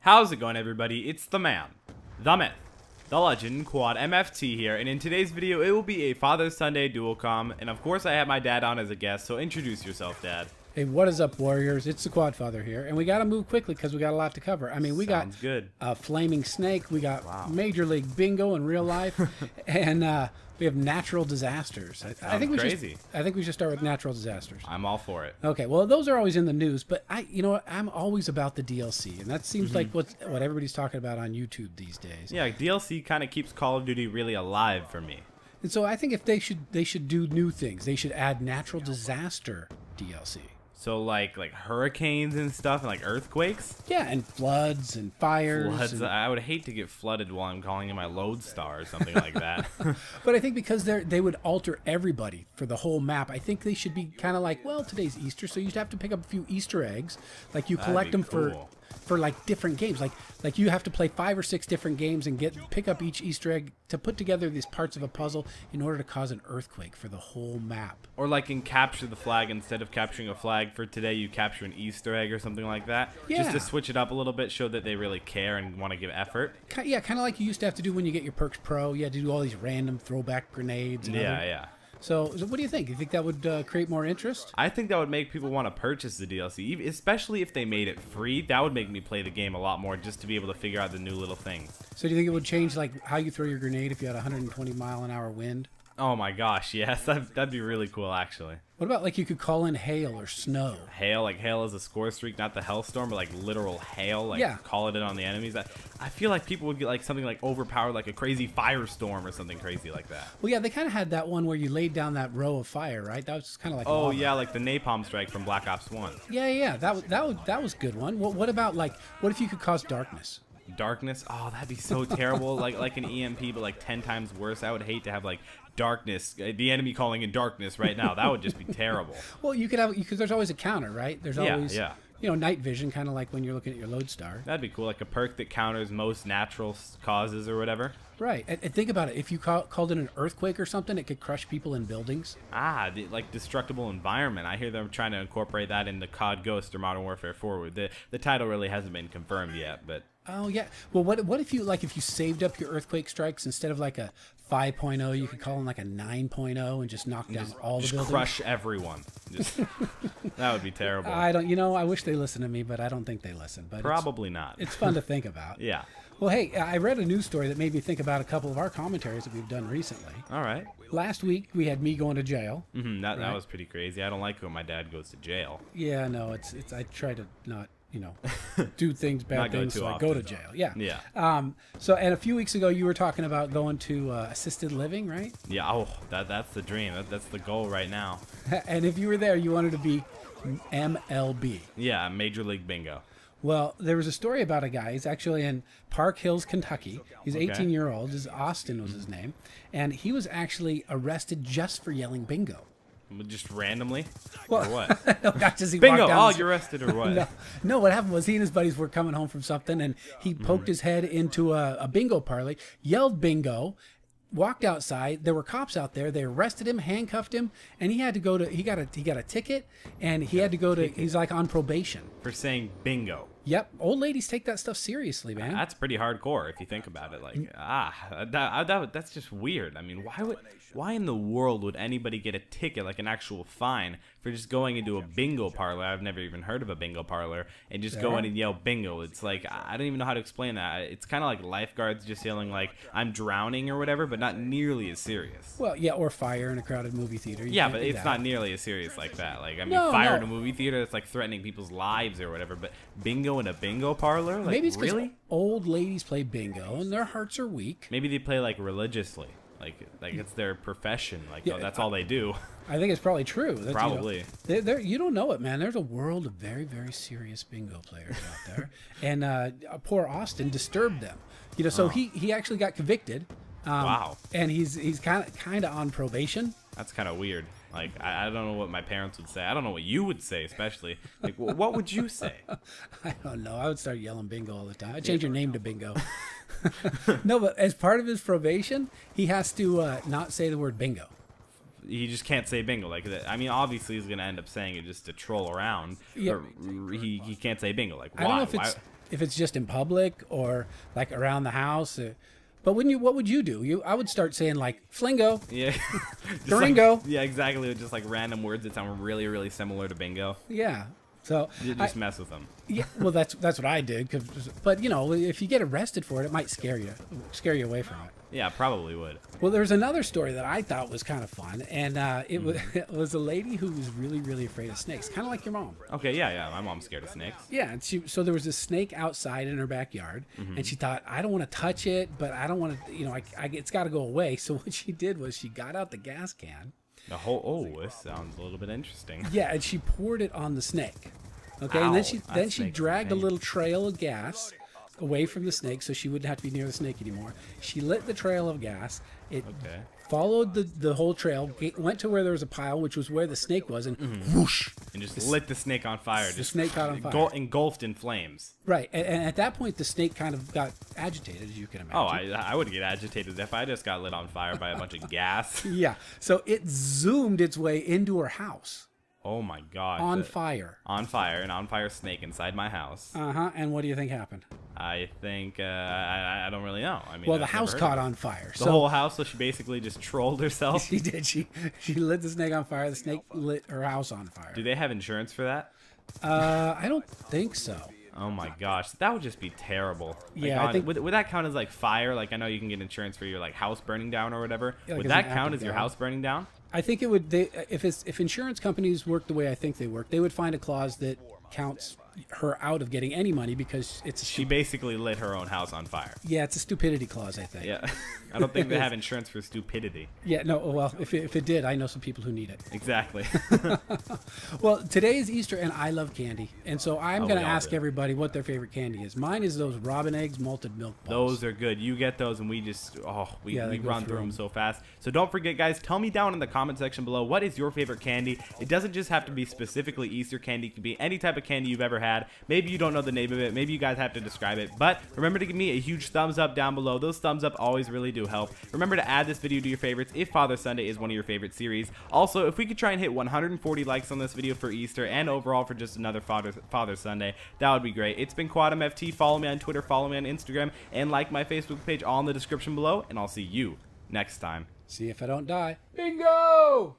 How's it going, everybody? It's the man, the myth, the legend, Quad MFT here, and in today's video it will be a Father-Sunday dual comm, and of course I have my dad on as a guest, so introduce yourself, Dad. Hey, what is up, Warriors? It's the Quad Father here, and we got to move quickly because we got a lot to cover. I mean, we got a flaming snake, we got Major League Bingo in real life, and we have natural disasters. I think we should start with natural disasters. I'm all for it. Okay, well, those are always in the news, but you know what? I'm always about the DLC, and that seems like what everybody's talking about on YouTube these days. Yeah, DLC kind of keeps Call of Duty really alive for me. And so I think if they should do new things. They should add natural disaster DLC. So like hurricanes and stuff and like earthquakes? Yeah, and floods and fires. Floods. I would hate to get flooded while I'm calling in my Lodestar or something like that. But I think because they would alter everybody for the whole map, I think they should be kind of like, well, today's Easter, so you'd have to pick up a few Easter eggs. Like you collect them for like different games. Like you have to play 5 or 6 different games and pick up each Easter egg to put together these parts of a puzzle in order to cause an earthquake for the whole map. Or like in Capture the Flag, instead of capturing a flag for today, you capture an Easter egg or something like that. Yeah. Just to switch it up a little bit, show that they really care and want to give effort. Yeah, kind of like you used to have to do when you get your Perks Pro. You had to do all these random throwback grenades. And yeah. So what do you think? You think that would create more interest? I think that would make people want to purchase the DLC, especially if they made it free. That would make me play the game a lot more, just to be able to figure out the new little things. So do you think it would change like how you throw your grenade if you had 120-mile-an-hour wind? Oh my gosh, yes, that'd be really cool, actually. What about like you could call in hail or snow? Hail, like hail is a Scorestreak, not the Hellstorm, but like literal hail, like call it in on the enemies. I feel like people would get like something like overpowered, like a crazy firestorm or something crazy like that. Well, yeah, they kind of had that one where you laid down that row of fire, right? That was kind of like lava. Yeah, like the napalm strike from Black Ops 1. Yeah, that was a good one. What about like what if you could cause darkness? Darkness? Oh, that'd be so terrible. like an EMP, but like 10 times worse. I would hate to have like darkness, the enemy calling in darkness right now. That would just be terrible. Well, you could have, because there's always a counter, right? There's always, you know, night vision, kind of like when you're looking at your Lodestar. That'd be cool, like a perk that counters most natural causes or whatever. Right, and think about it. If you called in an earthquake or something, it could crush people in buildings. Like destructible environment. I hear they're trying to incorporate that into COD Ghost or Modern Warfare 4. The title really hasn't been confirmed yet, but... Oh, yeah. Well, what if you saved up your earthquake strikes instead of like a 5.0, you could call in like a 9.0 and just knock down all the buildings? Crush everyone. That would be terrible. I wish they listened to me, but I don't think they listen. But probably not. It's fun to think about. Yeah. Well, hey, I read a news story that made me think about a couple of our commentaries that we've done recently. All right. Last week, we had me going to jail. That was pretty crazy. I don't like when my dad goes to jail. Yeah, no, I try to not, do bad things, so I go to jail. Yeah. So, and a few weeks ago, you were talking about going to assisted living, right? Yeah. Oh, that's the dream. That's the goal right now. And if you were there, you wanted to be MLB. Yeah, Major League Bingo. Well, there was a story about a guy. He's actually in Park Hills, Kentucky. He's 18-year-old. Austin was his name. And he was actually arrested just for yelling bingo. Just randomly? Well, or what? No, not just he bingo! Walked down You're arrested or what? No, what happened was he and his buddies were coming home from something, and he poked his head into a bingo parlor, yelled bingo, walked outside. There were cops out there. They arrested him, handcuffed him, and he had to go to. He got a ticket, and he had to go to. He's like on probation for saying bingo. Yep, old ladies take that stuff seriously, man. That's pretty hardcore if you think about it. Like, that's just weird. I mean, why in the world would anybody get a ticket, like an actual fine, for just going into a bingo parlor? I've never even heard of a bingo parlor, and just go in and yell bingo. It's like, I don't even know how to explain that. It's kind of like lifeguards just yelling like, I'm drowning or whatever, but not nearly as serious. Well, yeah, or fire in a crowded movie theater. Yeah, but it's not nearly as serious like that. Like, I mean, fire in a movie theater, it's like threatening people's lives or whatever, but bingo in a bingo parlor? Like, maybe it's because really? Old ladies play bingo and their hearts are weak. Maybe they play like religiously. Like it's their profession. Like, that's all they do. I think it's probably true. That's, probably. You don't know it, man. There's a world of very, very serious bingo players out there. And poor Austin disturbed them. So he actually got convicted. Wow. And he's kind of on probation. That's kind of weird. Like, I don't know what my parents would say. I don't know what you would say, especially. Like, what would you say? I don't know. I would start yelling bingo all the time. I'd change your name to Bingo. No, but as part of his probation, he has to not say the word bingo. He just can't say bingo. Like, I mean, obviously he's going to end up saying it just to troll around. Yeah. But he can't say bingo. Like, why? if it's just in public or like around the house. But wouldn't you? What would you do? I would start saying like flingo. Yeah. Duringo. Like, yeah, exactly. Just like random words that sound really, really similar to bingo. Yeah. So You just mess with them. yeah, well, that's what I did. But you know, if you get arrested for it, it might scare you away from it. Yeah, probably would. Well, there's another story that I thought was kind of fun, and it was a lady who was really, really afraid of snakes, kind of like your mom. Okay, yeah. My mom's scared of snakes. Yeah, and so there was a snake outside in her backyard, and she thought, I don't want to touch it, but I don't want to, you know, it's got to go away. So what she did was she got out the gas can. This sounds a little bit interesting. Yeah, and she poured it on the snake. Okay, Ow, and then she makes dragged a me- little trail of gas away from the snake, so she wouldn't have to be near the snake anymore. She lit the trail of gas. It Okay. followed the whole trail, went to where there was a pile, which was where the snake was, and whoosh. And just lit the snake on fire. The snake caught on fire. Engulfed in flames. Right, and at that point, the snake kind of got agitated, as you can imagine. Oh, I would get agitated if I just got lit on fire by a bunch of gas. Yeah, so it zoomed its way into her house. Oh my god. On fire. On fire. An on fire snake inside my house. And what do you think happened? I think, I don't really know. I mean, Well, I've the never house heard caught of it. on fire. The whole house, so she basically just trolled herself. She did. She lit the snake on fire. The snake lit her house on fire. Do they have insurance for that? I don't think so. Oh my gosh, that would just be terrible. Like, Yeah, I think- would that count as like fire? Like I know you can get insurance for your like house burning down or whatever. Yeah, like would as that an count active as your God. house burning down? I think it would. If insurance companies work the way I think they work, they would find a clause that counts her out of getting any money because She basically lit her own house on fire. yeah, it's a stupidity clause, I think. Yeah, I don't think they have insurance for stupidity. Yeah, no. Well, if it did, I know some people who need it. Exactly. Well, today is Easter, and I love candy, and so I'm Oh, going we to all ask do. everybody what their favorite candy is. Mine is those Robin Eggs malted milk balls. Those are good. You get those, and we Yeah, they we go run through through them them. so fast. So don't forget, guys. Tell me down in the comment section below what is your favorite candy. It doesn't just have to be specifically Easter candy. It could be any type of candy you've ever had. Maybe you don't know the name of it. Maybe you guys have to describe it. But remember to give me a huge thumbs up down below. Those thumbs up always really do help. Remember to add this video to your favorites if Father Sunday is one of your favorite series. Also, if we could try and hit 140 likes on this video for Easter and overall for just another Father Sunday, that would be great. It's been Quantum FT. Follow me on Twitter, follow me on Instagram, and like my Facebook page all in the description below. And I'll see you next time. See if I don't die. Bingo!